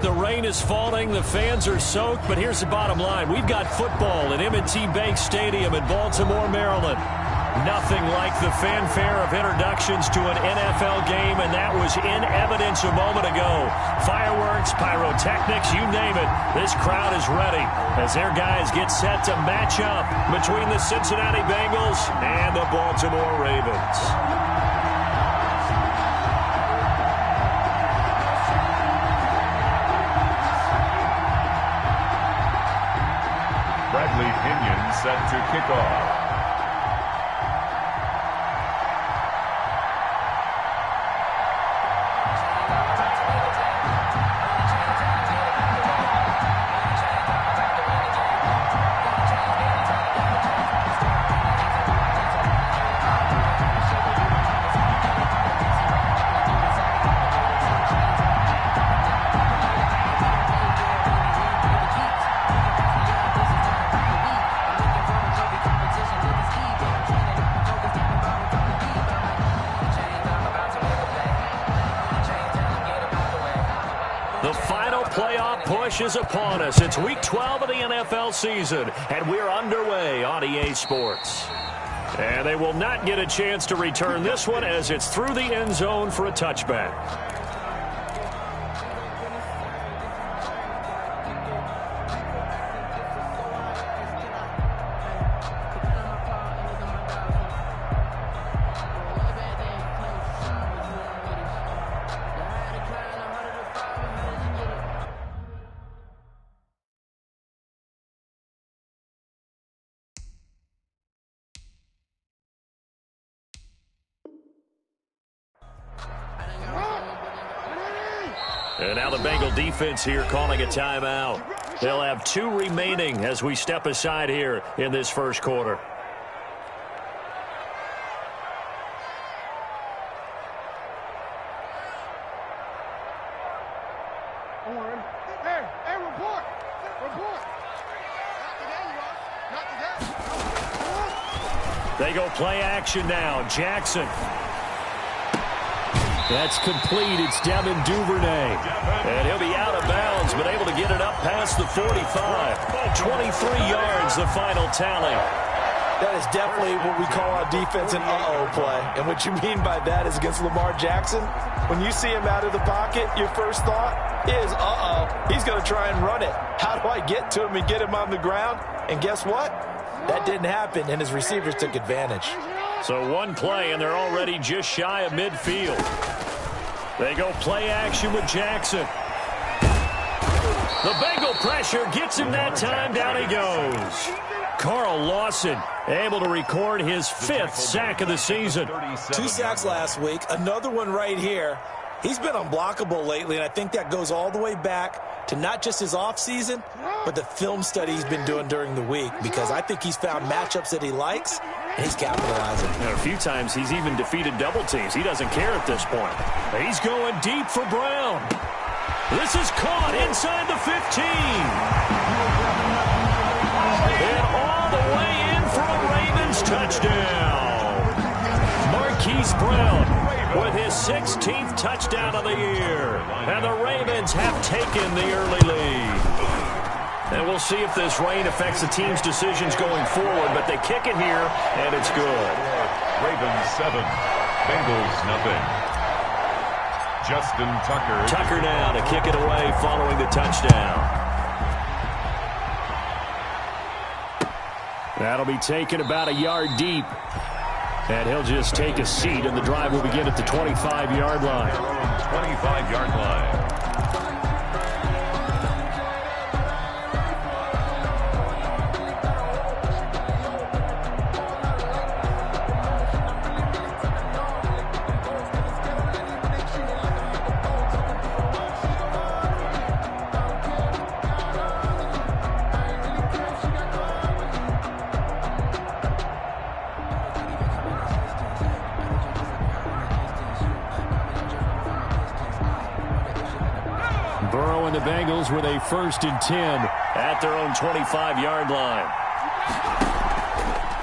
the rain is falling, the fans are soaked, but here's the bottom line. We've got football at M&T Bank Stadium in Baltimore, Maryland. Nothing like the fanfare of introductions to an NFL game, and that was in evidence a moment ago. Fireworks, pyrotechnics, you name it. This crowd is ready as their guys get set to match up between the Cincinnati Bengals and the Baltimore Ravens. Bradley Pinion set to kick off. Is upon us. It's week 12 of the NFL season, and we're underway on EA Sports. And they will not get a chance to return this one as it's through the end zone for a touchback. And now the Bengal defense here calling a timeout. They'll have 2 remaining as we step aside here in this first quarter. Hey, report. They go play action now. Jackson. That's complete. It's Devin Duvernay. And he'll be out of bounds, but able to get it up past the 45. 23 yards, the final tally. That is definitely what we call our defense an uh-oh play. And what you mean by that is against Lamar Jackson, when you see him out of the pocket, your first thought is, uh-oh, he's going to try and run it. How do I get to him and get him on the ground? And guess what? That didn't happen, and his receivers took advantage. So one play, and they're already just shy of midfield. They go play action with Jackson. The Bengal pressure gets him that time. Down he goes. Carl Lawson able to record his 5th sack of the season. 2 sacks last week, another one right here. He's been unblockable lately, and I think that goes all the way back to not just his offseason, but the film study he's been doing during the week, because I think he's found matchups that he likes, and he's capitalizing. And a few times he's even defeated double teams. He doesn't care at this point. He's going deep for Brown. This is caught inside the 15. And all the way in for a Ravens touchdown. Marquise Brown with his 16th touchdown of the year. And the Ravens have taken the early lead. And we'll see if this rain affects the team's decisions going forward, but they kick it here, and it's good. Ravens 7, Bengals nothing. Justin Tucker. Tucker now to kick it away following the touchdown. That'll be taken about a yard deep. And he'll just take a seat, and the drive will begin at the 25-yard line. 25-yard line. Burrow and the Bengals with a 1st and 10 at their own 25-yard line.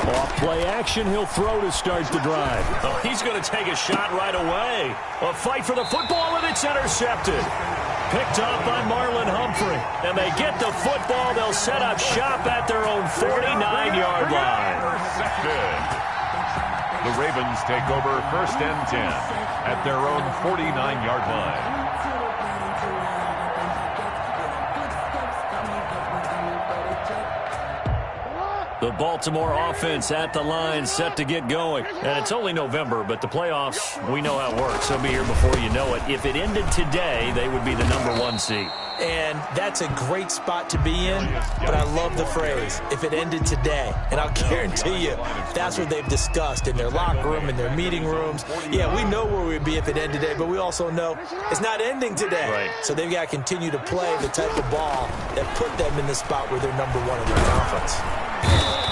Off play action, he'll throw to start the drive. Oh, he's going to take a shot right away. A fight for the football, and it's intercepted. picked off by Marlon Humphrey. And they get the football. They'll set up shop at their own 49-yard line. The Ravens take over 1st and 10 at their own 49-yard line. The Baltimore offense at the line, set to get going. And it's only November, but the playoffs, we know how it works. They'll be here before you know it. If it ended today, they would be the #1 seed. And that's a great spot to be in, but I love the phrase, if it ended today. And I'll guarantee you, that's what they've discussed in their locker room, in their meeting rooms. Yeah, we know where we'd be if it ended today, but we also know it's not ending today. Right. So they've got to continue to play the type of ball that put them in the spot where they're #1 in their conference.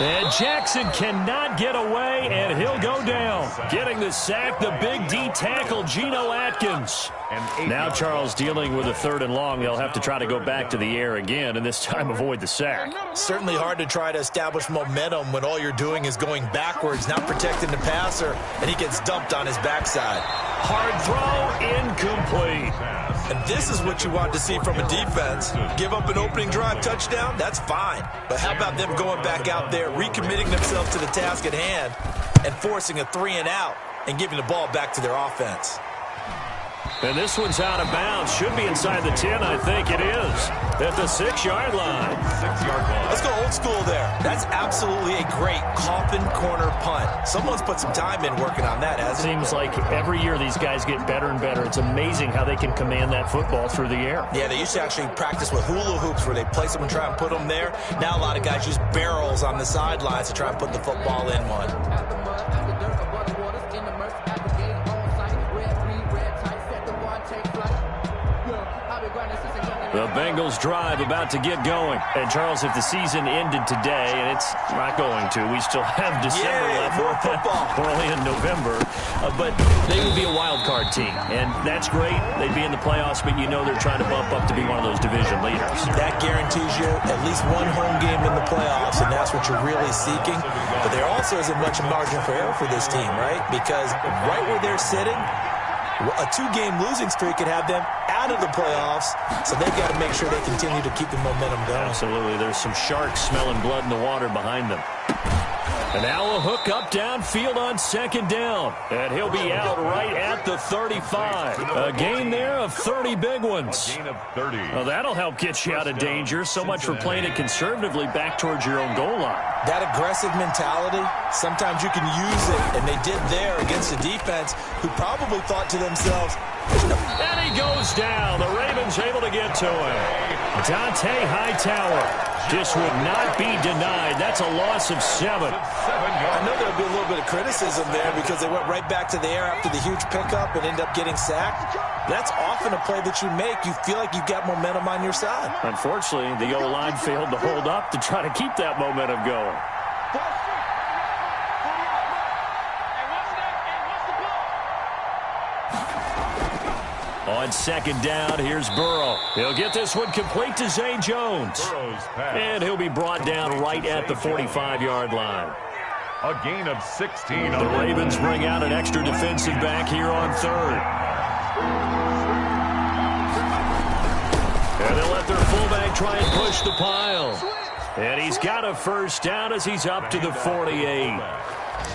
And Jackson cannot get away, and he'll go down. Getting the sack, the big D tackle, Geno Atkins. Now Charles dealing with a 3rd and long. They'll have to try to go back to the air again, and this time avoid the sack. Certainly hard to try to establish momentum when all you're doing is going backwards, not protecting the passer, and he gets dumped on his backside. Hard throw, incomplete. And this is what you want to see from a defense. Give up an opening drive touchdown, that's fine. But how about them going back out there, recommitting themselves to the task at hand, and forcing a 3 and out, and giving the ball back to their offense. And this one's out of bounds. Should be inside the 10, I think it is. At the 6-yard line. 6-yard line. Let's go old school there. That's absolutely a great coffin corner punt. Someone's put some time in working on that, hasn't it? Seems like every year these guys get better and better. It's amazing how they can command that football through the air. Yeah, they used to actually practice with hula hoops where they place them and try and put them there. Now a lot of guys use barrels on the sidelines to try and put the football in one. The Bengals drive about to get going. And, Charles, if the season ended today, and it's not going to, we still have December left. More football. We're only in November. But they would be a wild card team. And that's great. They'd be in the playoffs, but you know they're trying to bump up to be one of those division leaders. That guarantees you at least one home game in the playoffs, and that's what you're really seeking. But there also isn't much margin for error for this team, right? Because right where they're sitting, a 2-game losing streak could have them out of the playoffs, so they've got to make sure they continue to keep the momentum going. Absolutely. There's some sharks smelling blood in the water behind them. And now a hook up downfield on 2nd down. And he'll be out right at the 35. A gain there of 30 big ones. Gain of 30. Well, that'll help get you out of danger. So much for playing it conservatively back towards your own goal line. That aggressive mentality, sometimes you can use it, and they did there against a defense who probably thought to themselves, and he goes down. The Ravens able to get to him. Dante Hightower. This would not be denied. That's a loss of 7. I know there'll be a little bit of criticism there because they went right back to the air after the huge pickup and ended up getting sacked. That's often a play that you make. You feel like you've got momentum on your side. Unfortunately, the O-line failed to hold up to try to keep that momentum going. On 2nd down, here's Burrow. He'll get this one complete to Zay Jones. And he'll be brought down right at the 45-yard line. A gain of 16. The Ravens bring out an extra defensive back here on 3rd. And they'll let their fullback try and push the pile. And he's got a 1st down as he's up to the 48.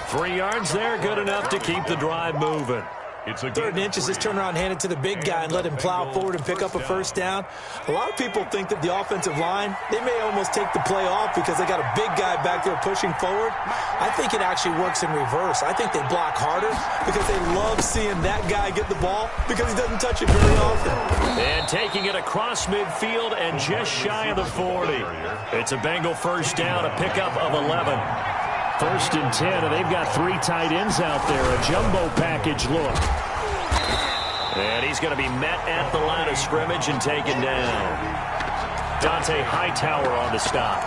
3 yards there, good enough to keep the drive moving. It's a 3rd and inches, just turn around, hand it to the big guy and let him plow forward and pick up a 1st down. A lot of people think that the offensive line, they may almost take the play off because they got a big guy back there pushing forward. I think it actually works in reverse. I think they block harder because they love seeing that guy get the ball because he doesn't touch it very often. And taking it across midfield and just shy of the 40. It's a Bengal 1st down, a pickup of 11. 1st and 10, and they've got 3 tight ends out there. A jumbo package look. And he's going to be met at the line of scrimmage and taken down. Dante Hightower on the stop.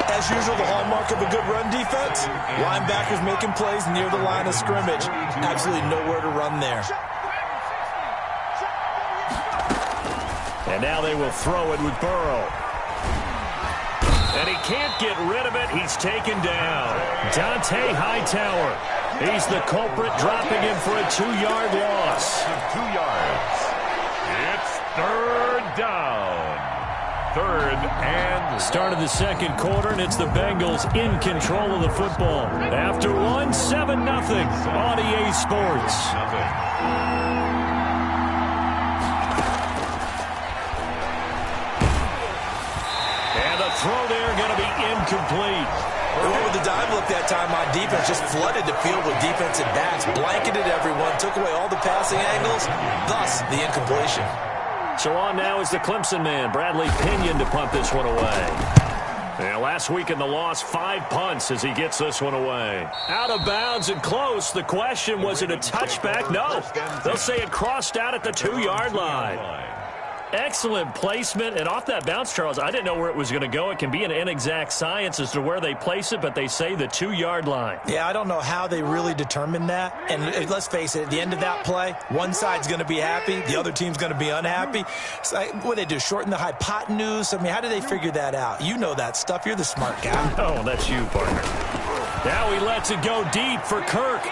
As usual, the hallmark of a good run defense, linebackers making plays near the line of scrimmage. Absolutely nowhere to run there. And now they will throw it with Burrow. And he can't get rid of it. He's taken down. Dante Hightower. He's the culprit, dropping him for a 2-yard loss. 2 yards. It's 3rd down. Third and start of the second quarter, and it's the Bengals in control of the football. After one, 7-0 on EA Sports. And the throw there going to be incomplete. Well, with the dime look that time on defense, just flooded the field with defensive backs, blanketed everyone, took away all the passing angles, thus the incompletion. So on now is the Clemson man, Bradley Pinion, to punt this one away. And last week in the loss, 5 punts as he gets this one away. Out of bounds and close. The question, was it a touchback? No. They'll say it crossed out at the 2-yard line. Excellent placement, and off that bounce, Charles, I didn't know where it was going to go. It can be an inexact science as to where they place it, but they say the 2-yard line. Yeah, I don't know how they really determined that. And let's face it, at the end of that play, one side's going to be happy, the other team's going to be unhappy. So, what do they do, shorten the hypotenuse? I mean, how do they figure that out? You know that stuff. You're the smart guy. Oh, that's you, partner. Now he lets it go deep for Kirk.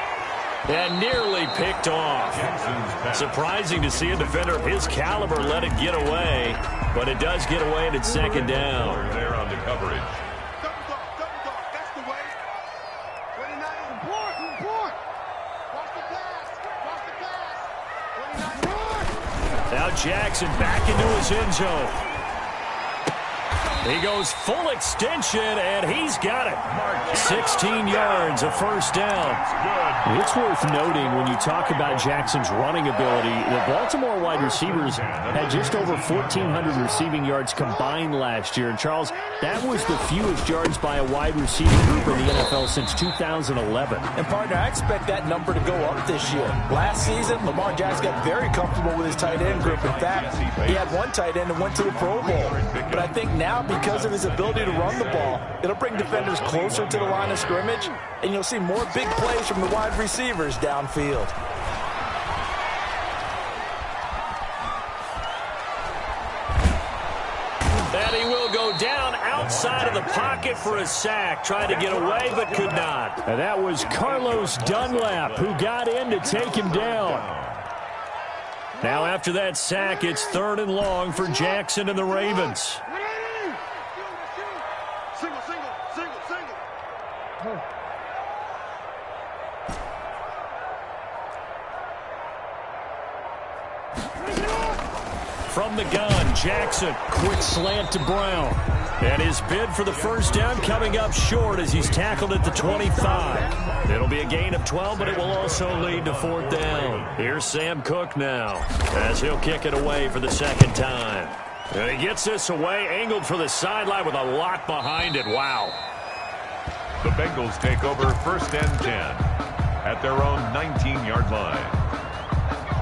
And nearly picked off. Surprising to see a defender of his caliber let it get away, but it does get away and it's second down. There on the coverage. That's the way. 29, report. Watch the pass. 29, now Jackson back into his end zone. He goes full extension, and he's got it. 16 yards, a first down. It's worth noting when you talk about Jackson's running ability, the Baltimore wide receivers had just over 1,400 receiving yards combined last year. And, Charles, that was the fewest yards by a wide receiving group in the NFL since 2011. And, partner, I expect that number to go up this year. Last season, Lamar Jackson got very comfortable with his tight end group. In fact, he had one tight end and went to the Pro Bowl. But I think now, because of his ability to run the ball, it'll bring defenders closer to the line of scrimmage, and you'll see more big plays from the wide receivers downfield. And he will go down outside of the pocket for a sack. Tried to get away, but could not. And that was Carlos Dunlap who got in to take him down. Now after that sack, it's 3rd and long for Jackson and the Ravens. Single. From the gun, Jackson, quick slant to Brown. And his bid for the first down coming up short as he's tackled at the 25. It'll be a gain of 12, but it will also lead to 4th down. Here's Sam Cook now as he'll kick it away for the second time. And he gets this away, angled for the sideline with a lot behind it. Wow. The Bengals take over 1st and 10 at their own 19-yard line.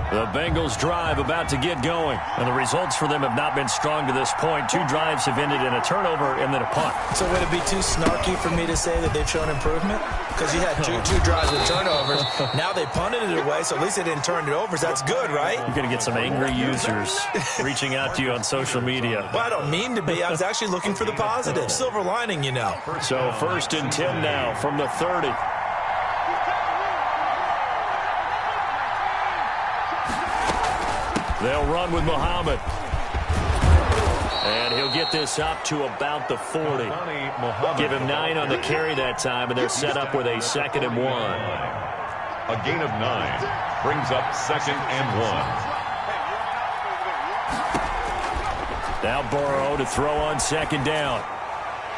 The Bengals drive about to get going, and the results for them have not been strong to this point. 2 drives have ended in a turnover and then a punt. So would it be too snarky for me to say that they've shown improvement? Because you had two drives with turnovers. Now they punted it away, so at least they didn't turn it over. So that's good, right? You're going to get some angry users reaching out to you on social media. Well, I don't mean to be. I was actually looking for the positive. Silver lining, you know. So 1st and 10 now from the 30. They'll run with Muhammad. And he'll get this up to about the 40. Give him 9 on the carry that time, and they're set up with a 2nd and 1. A gain of 9 brings up 2nd and 1. Now Burrow to throw on 2nd down.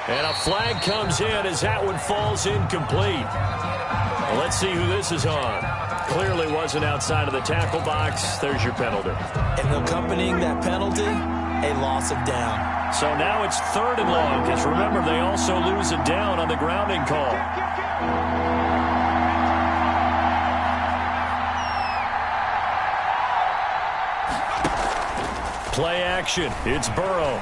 And a flag comes in as that one falls incomplete. Well, let's see who this is on. Clearly wasn't outside of the tackle box. There's your penalty. And accompanying that penalty, a loss of down. So now it's 3rd and long, because remember, they also lose a down on the grounding call. Play action. It's Burrow.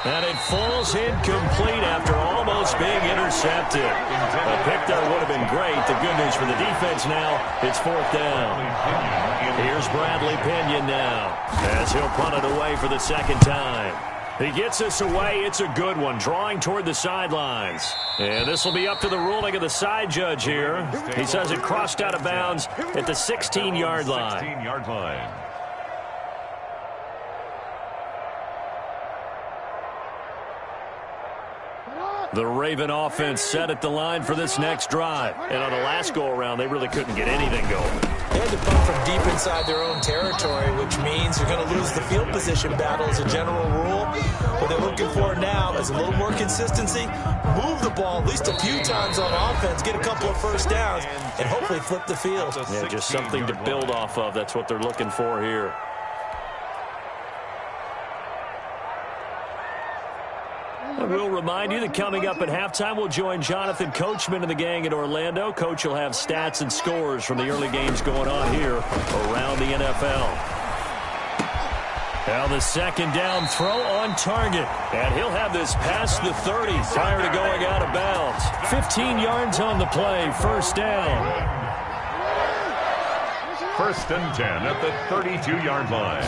And it falls incomplete after almost being intercepted. A pick there would have been great. The good news for the defense now, it's 4th down. Here's Bradley Pinion now as he'll punt it away for the 2nd time. He gets this away. It's a good one, drawing toward the sidelines. And this will be up to the ruling of the side judge here. He says it crossed out of bounds at the 16-yard line. 16-yard line. The Raven offense set at the line for this next drive. And on the last go-around, they really couldn't get anything going. They had to punt from deep inside their own territory, which means you're going to lose the field position battle as a general rule. What they're looking for now is a little more consistency, move the ball at least a few times on offense, get a couple of first downs, and hopefully flip the field. Yeah, just something to build off of. That's what they're looking for here. I will remind you that coming up at halftime, we'll join Jonathan Coachman and the gang in Orlando. Coach will have stats and scores from the early games going on here around the NFL. Now the second down throw on target. And he'll have this past the 30 prior to going out of bounds. 15 yards on the play, first down. First and 10 at the 32-yard line.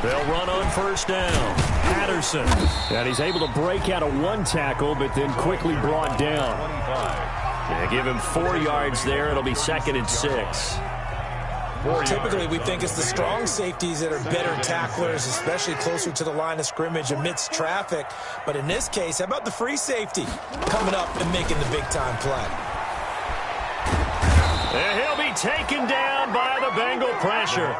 They'll run on first down. Patterson. And he's able to break out of one tackle, but then quickly brought down. Yeah, give him 4 yards there. It'll be 2nd and 6. Typically, we think it's the strong safeties that are better tacklers, especially closer to the line of scrimmage amidst traffic. But in this case, how about the free safety coming up and making the big-time play? And he'll be taken down by the Bengal pressure.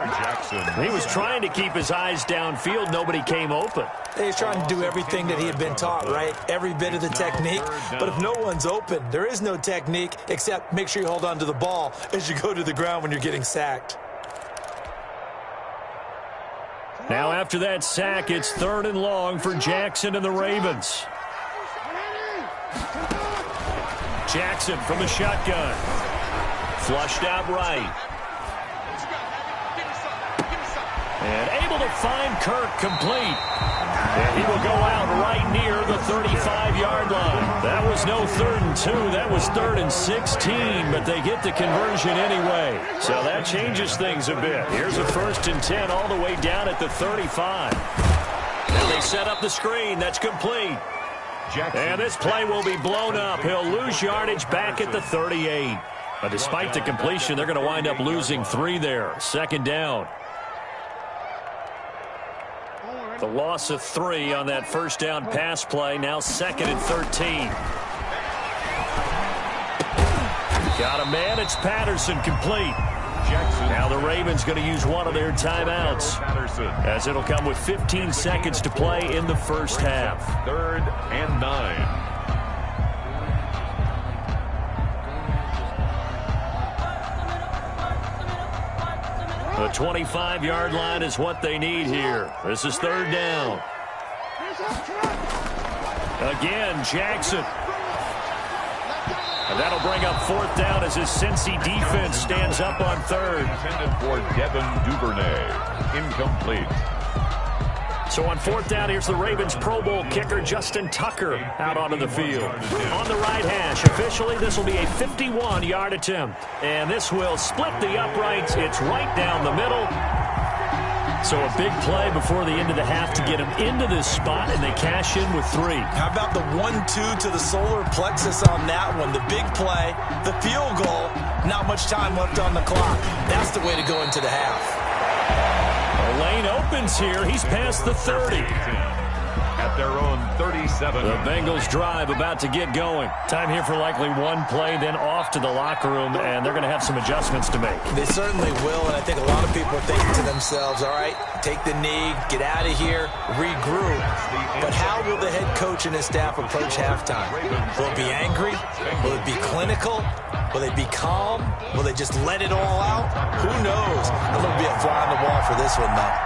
He was trying to keep his eyes downfield. Nobody came open. He's trying to do everything that he had been taught, right? Every bit of the technique. But if no one's open, there is no technique except make sure you hold on to the ball as you go to the ground when you're getting sacked. Now after that sack, it's 3rd and long for Jackson and the Ravens. Jackson from the shotgun. Flushed out right. And able to find Kirk complete. And he will go out right near the 35-yard line. That was no 3rd and 2. That was 3rd and 16, but they get the conversion anyway. So that changes things a bit. Here's a 1st and 10 all the way down at the 35. And they set up the screen. That's complete. And this play will be blown up. He'll lose yardage back at the 38. But despite the completion, they're going to wind up losing 3 there. 2nd down. The loss of 3 on that first down pass play. Now 2nd and 13. Got a man. It's Patterson complete. Now the Ravens going to use one of their timeouts, as it'll come with 15 seconds to play in the first half. 3rd and 9. The 25-yard line is what they need here. This is 3rd down. Again, Jackson. And that'll bring up 4th down as his Cincy defense stands up on 3rd. Intended for Devin Duvernay. Incomplete. So on 4th down, here's the Ravens Pro Bowl kicker Justin Tucker out onto the field. On the right hash, officially this will be a 51-yard attempt. And this will split the uprights. It's right down the middle. So a big play before the end of the half to get him into this spot, and they cash in with 3. How about the 1-2 to the solar plexus on that one? The big play, the field goal, not much time left on the clock. That's the way to go into the half. The lane opens here. He's past the 30. At their own 37. The Bengals drive about to get going. Time here for likely one play, then off to the locker room, and they're going to have some adjustments to make. They certainly will, and I think a lot of people are thinking to themselves, all right, take the knee, get out of here, regroup. But how will the head coach and his staff approach halftime? Will it be angry? Will it be clinical? Will they be calm? Will they just let it all out? Who knows? It'll be a fly on the wall for this one, though.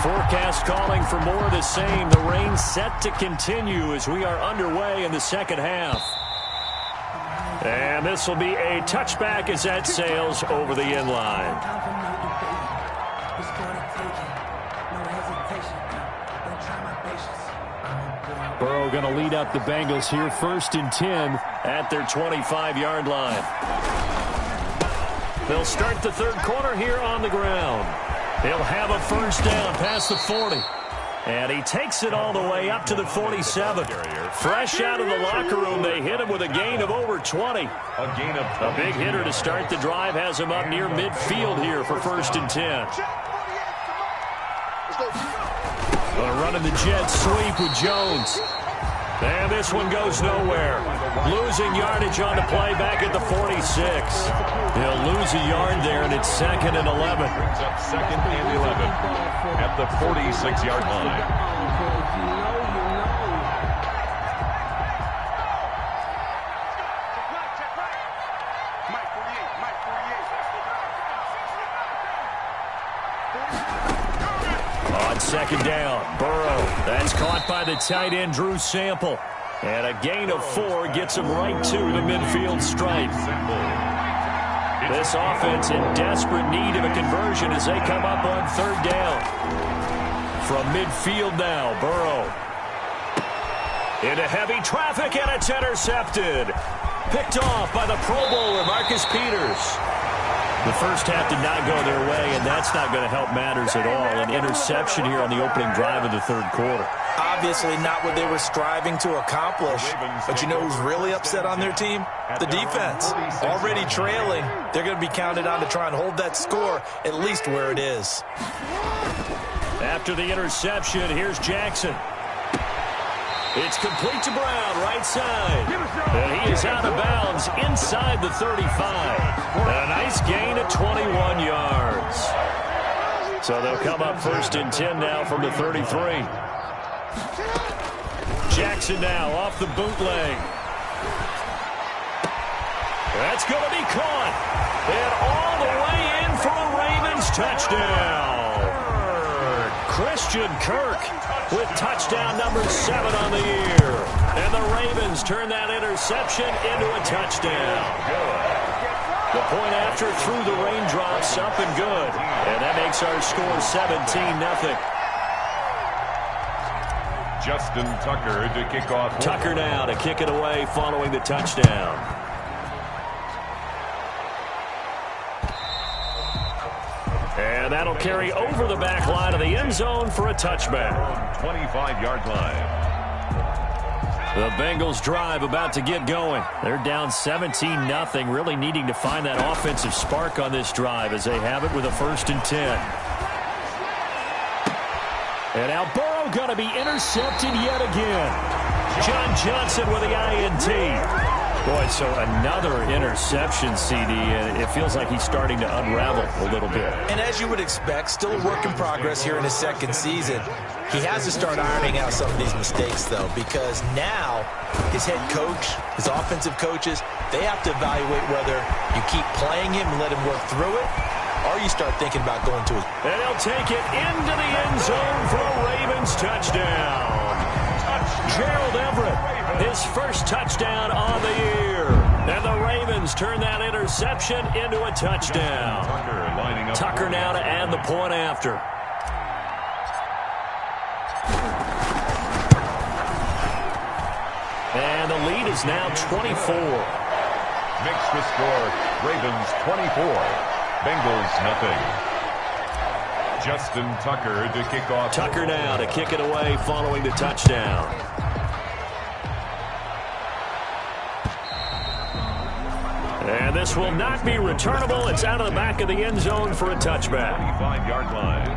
Forecast calling for more of the same. The rain set to continue as we are underway in the second half. And this will be a touchback as that sails over the end line. Burrow going to lead up the Bengals here, 1st and 10 at their 25-yard line. They'll start the 3rd quarter here on the ground. He'll have a first down past the 40. And he takes it all the way up to the 47. Fresh out of the locker room, they hit him with a gain of over 20. A big hitter to start the drive has him up near midfield here for 1st and 10. The They're running the jet sweep with Jones. And this one goes nowhere. Losing yardage on the play back at the 46. He'll lose a yard there, and it's 2nd and 11. Brings up 2nd and 11 at the 46-yard line. On 2nd down, Burrow. That's caught by the tight end, Drew Sample. And a gain of 4 gets him right to the midfield stripe. This offense in desperate need of a conversion as they come up on 3rd down. From midfield now, Burrow. Into heavy traffic, and it's intercepted. Picked off by the Pro Bowler, Marcus Peters. The first half did not go their way, and that's not going to help matters at all. An interception here on the opening drive of the 3rd quarter. Obviously not what they were striving to accomplish. But you know who's really upset on their team? The defense. Already trailing. They're going to be counted on to try and hold that score at least where it is. After the interception, here's Jackson. It's complete to Brown, right side. And he is out of bounds inside the 35. And a nice gain of 21 yards. So they'll come up 1st and 10 now from the 33. Jackson now off the bootleg. That's going to be caught. And all the way in for a Ravens touchdown. Christian Kirk with touchdown number 7 on the year. And the Ravens turn that interception into a touchdown. The point after threw the raindrops up and good. And that makes our score 17-0. Justin Tucker to kick off. Tucker now to kick it away following the touchdown. And that'll carry over the back line of the end zone for a touchback. 25-yard line. The Bengals drive about to get going. They're down 17-0, really needing to find that offensive spark on this drive as they have it with a 1st and 10. And now Burrow going to be intercepted yet again. John Johnson with the INT. Boy, so another interception, CD, and it feels like he's starting to unravel a little bit. And as you would expect, still a work in progress here in his 2nd season. He has to start ironing out some of these mistakes, though, because now his head coach, his offensive coaches, they have to evaluate whether you keep playing him and let him work through it, or you start thinking about going to his... And he'll take it into the end zone for a Ravens touchdown. Gerald Everett, his first touchdown on the year. And the Ravens turn that interception into a touchdown. Tucker now to add the point after. And the lead is now 24. Makes the score Ravens 24, Bengals nothing. Justin Tucker to kick off. Tucker now to kick it away following the touchdown. And this will not be returnable. It's out of the back of the end zone for a touchback. 25-yard line.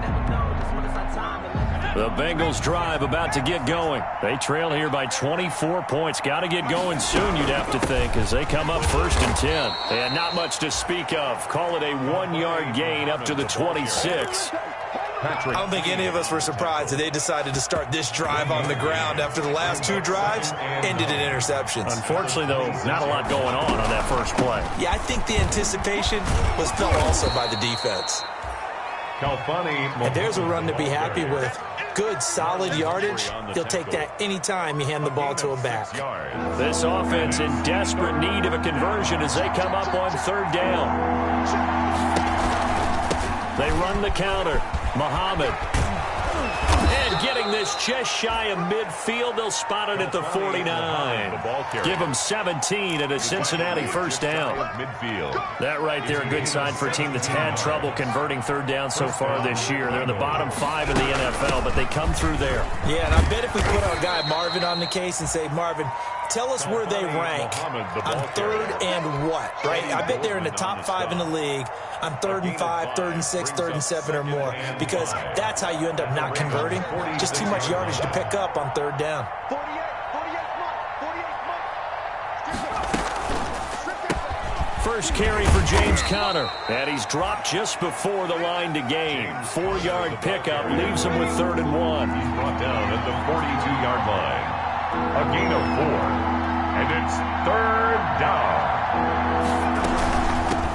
The Bengals drive about to get going. They trail here by 24 points. Got to get going soon, you'd have to think, as they come up 1st and 10. And not much to speak of. Call it a 1-yard gain up to the 26. I don't think any of us were surprised that they decided to start this drive on the ground after the last 2 drives ended in interceptions. Unfortunately, though, not a lot going on that first play. Yeah, I think the anticipation was felt also by the defense. And there's a run to be happy with. Good, solid yardage. He'll take that anytime you hand the ball to him back. This offense in desperate need of a conversion as they come up on 3rd down. They run the counter. Muhammad. And getting this just shy of midfield. They'll spot it at the 49. Give them 17 at a Cincinnati 1st down. That right there, a good sign for a team that's had trouble converting 3rd down so far this year. They're in the bottom 5 in the NFL, but they come through there. Yeah, and I bet if we put our guy Marvin on the case and say, Marvin, Tell us where they rank on 3rd and what, right? I bet they're in the top 5 in the league on 3rd and 5, 3rd and 6, 3rd and 7 or more, because that's how you end up not converting. Just too much yardage to pick up on 3rd down. First carry for James Conner, and he's dropped just before the line to gain. 4-yard pickup leaves him with 3rd and 1. He's brought down at the 42-yard line. A gain of 4, and it's 3rd down.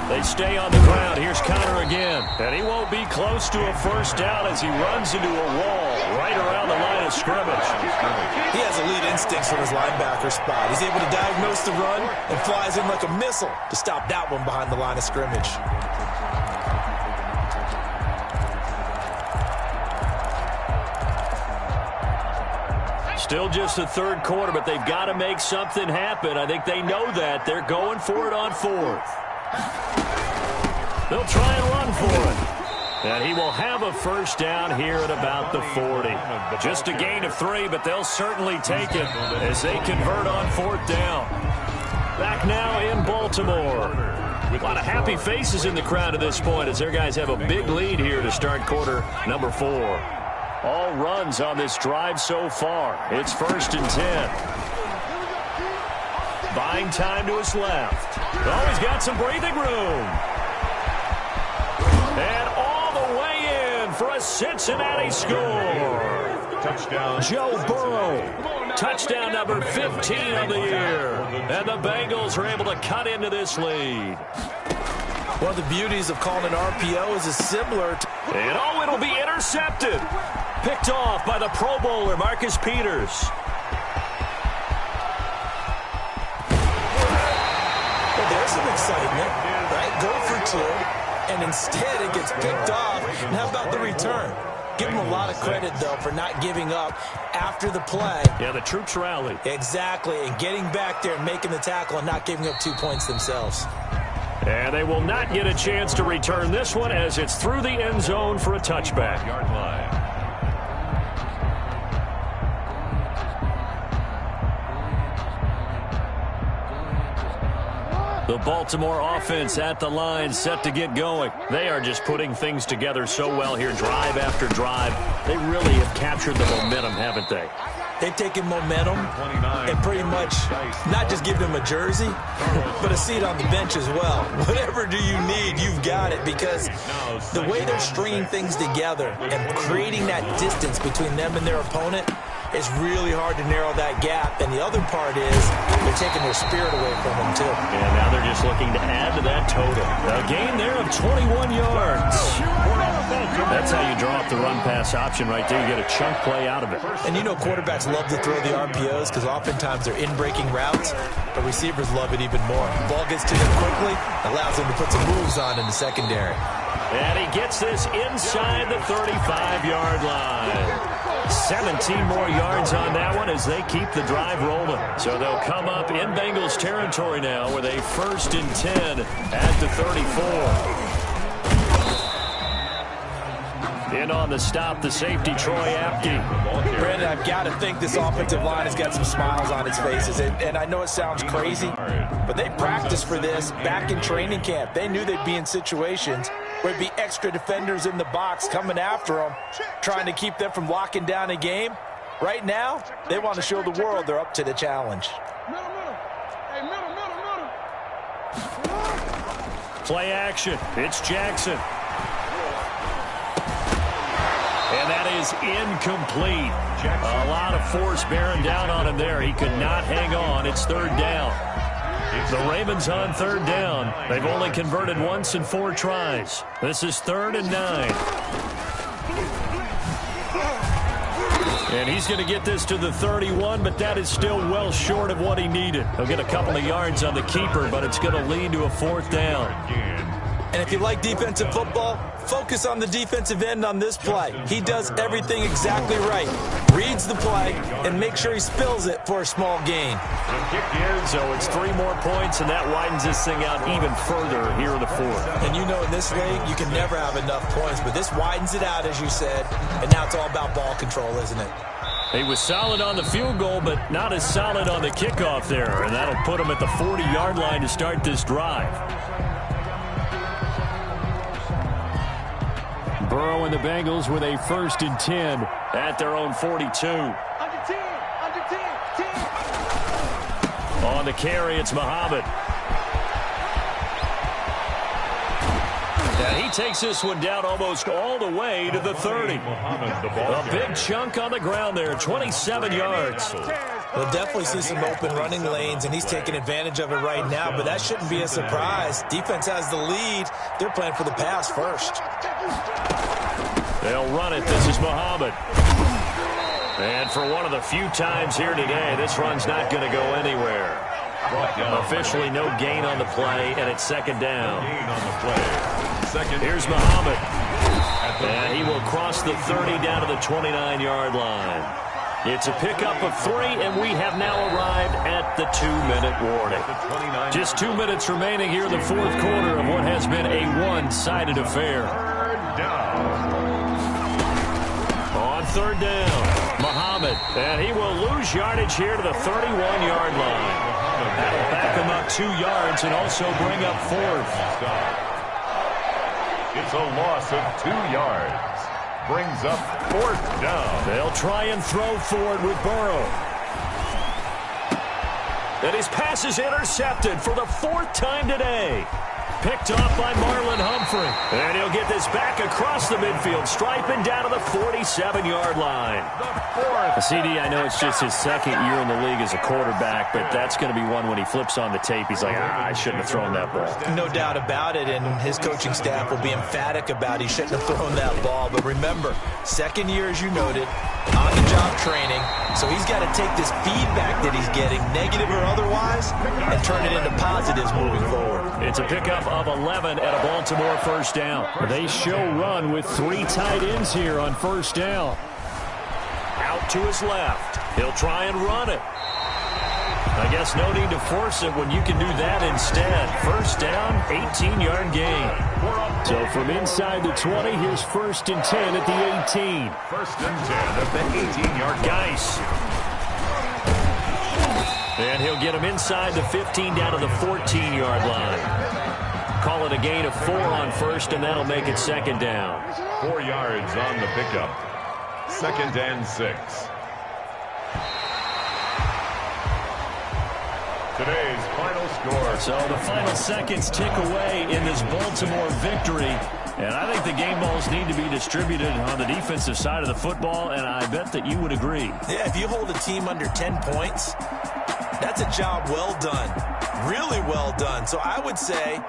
They stay on the ground. Here's Conner again, and he won't be close to a first down as he runs into a wall right around the line of scrimmage. He has elite instincts from his linebacker spot. He's able to diagnose the run and flies in like a missile to stop that one behind the line of scrimmage. Still just the 3rd quarter, but they've got to make something happen. I think they know that. They're going for it on 4th. They'll try and run for it. And he will have a first down here at about the 40. Just a gain of 3, but they'll certainly take it as they convert on 4th down. Back now in Baltimore. A lot of happy faces in the crowd at this point as their guys have a big lead here to start quarter number 4. All runs on this drive so far. It's 1st and 10. Buying time to his left. Oh, he's got some breathing room. And all the way in for a Cincinnati score. Touchdown. Joe Burrow. Touchdown number 15 of the year. And the Bengals are able to cut into this lead. One of the beauties of calling an RPO is similar to... And oh, it'll be intercepted. Picked off by the Pro Bowler, Marcus Peters. Well, there's some excitement, right? Go for 2, and instead it gets picked off. And how about the return? Give him a lot of credit, though, for not giving up after the play. Yeah, the troops rallied. Exactly, and getting back there and making the tackle and not giving up 2 points themselves. And they will not get a chance to return this one as it's through the end zone for a touchback. Yard line. The Baltimore offense at the line, set to get going. They are just putting things together so well here, drive after drive. They really have captured the momentum, haven't they? They've taken momentum and pretty much not just give them a jersey, but a seat on the bench as well. Whatever do you need, you've got it, because the way they're stringing things together and creating that distance between them and their opponent, it's really hard to narrow that gap. And the other part is they're taking their spirit away from them, too. And now they're just looking to add to that total. A gain there of 21 yards. That's how you draw up the run-pass option right there. You get a chunk play out of it. And you know quarterbacks love to throw the RPOs because oftentimes they're in-breaking routes, but receivers love it even more. The ball gets to them quickly, allows them to put some moves on in the secondary. And he gets this inside the 35-yard line. 17 more yards on that one as they keep the drive rolling. So they'll come up in Bengals territory now with a 1st and 10 at the 34. In on the stop, the safety, Troy Apke. Brandon, I've got to think this offensive line has got some smiles on its faces. And I know it sounds crazy, but they practiced for this back in training camp. They knew they'd be in situations where there'd be extra defenders in the box coming after them, trying to keep them from locking down a game. Right now, they want to show the world they're up to the challenge. Play action. It's Jackson. And that is incomplete. A lot of force bearing down on him there. He could not hang on. It's 3rd down. The Ravens on 3rd down. They've only converted once in 4 tries. This is 3rd and 9. And he's going to get this to the 31, but that is still well short of what he needed. He'll get a couple of yards on the keeper, but it's going to lead to a 4th down. And if you like defensive football, focus on the defensive end on this play. He does everything exactly right. Reads the play and makes sure he spills it for a small gain. The kick in, so it's 3 more points, and that widens this thing out even further here in the 4th. And you know in this league, you can never have enough points, but this widens it out, as you said, and now it's all about ball control, isn't it? He was solid on the field goal, but not as solid on the kickoff there. And that'll put him at the 40-yard line to start this drive. Burrow and the Bengals with a 1st and 10 at their own 42. Under 10, under 10, 10. On the carry, it's Muhammad. And he takes this one down almost all the way to the 30. A big chunk on the ground there, 27 yards. We'll definitely see some open running lanes, and he's taking advantage of it right now, but that shouldn't be a surprise. Defense has the lead. They're playing for the pass first. They'll run it. This is Muhammad. And for one of the few times here today, this run's not going to go anywhere. Officially no gain on the play, and it's 2nd down. Here's Muhammad. And he will cross the 30 down to the 29-yard line. It's a pickup of 3, and we have now arrived at the 2-minute warning. Just 2 minutes remaining here in the 4th quarter of what has been a one-sided affair. On 3rd down, Muhammad. And he will lose yardage here to the 31-yard line. That'll back him up 2 yards and also bring up 4th. It's a loss of 2 yards. Brings up 4th down. They'll try and throw for it with Burrow. And his pass is intercepted for the 4th time today. Picked off by Marlon Humphrey. And he'll get this back across the midfield, striping down to the 47-yard line. CD, I know it's just his 2nd year in the league as a quarterback, but that's going to be one when he flips on the tape. He's like, I shouldn't have thrown that ball. No doubt about it, and his coaching staff will be emphatic about he shouldn't have thrown that ball. But remember, 2nd year, as you noted, on-the-job training, so he's got to take this feedback that he's getting, negative or otherwise, and turn it into positives moving forward. It's a pickup of 11 at a Baltimore 1st down. They show run with 3 tight ends here on 1st down. Out to his left. He'll try and run it. I guess no need to force it when you can do that instead. 1st down, 18-yard gain. So from inside the 20, here's 1st and 10 at the 18. 1st and 10 at the 18-yard line. Geis. And he'll get him inside the 15 down to the 14-yard line. Call it a gain of 4 on 1st, and that'll make it 2nd down. 4 yards on the pickup. 2nd and 6. Today's final score. So the final seconds tick away in this Baltimore victory. And I think the game balls need to be distributed on the defensive side of the football, and I bet that you would agree. Yeah, if you hold a team under 10 points, that's a job well done. Really well done. So I would say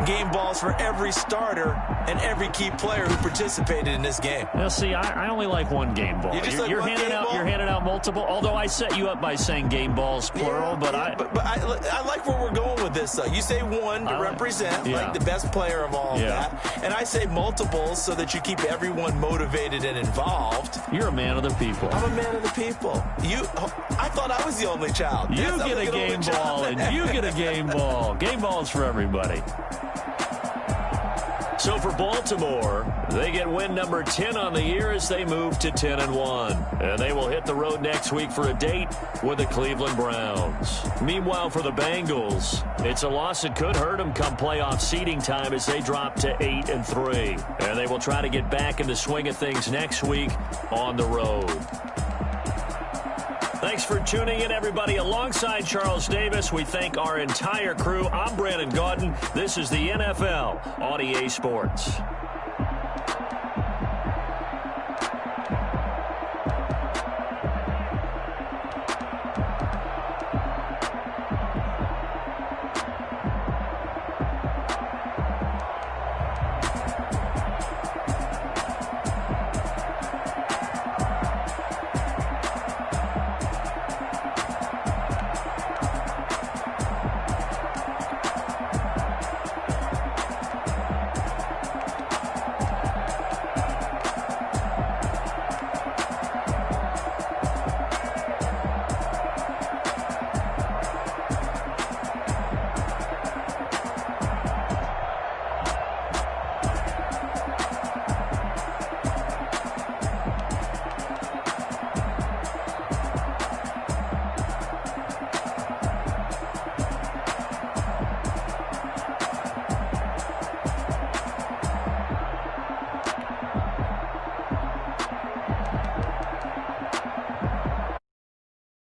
game balls for every starter and every key player who participated in this game. Now, see, I only like one game ball. You're handing out multiple, although I set you up by saying game balls, plural. But I like where we're going with this, though. You say one to represent, like the best player of all of that. And I say multiples so that you keep everyone motivated and involved. You're a man of the people. I'm a man of the people. I thought I was the only child. You get a game ball, and you get a game ball. Game balls for everybody. So for Baltimore, they get win number 10 on the year as they move to 10-1. And they will hit the road next week for a date with the Cleveland Browns. Meanwhile, for the Bengals, it's a loss that could hurt them come playoff seeding time as they drop to 8-3. And they will try to get back in the swing of things next week on the road. Thanks for tuning in, everybody. Alongside Charles Davis, we thank our entire crew. I'm Brandon Gaudin. This is the NFL on EA Sports.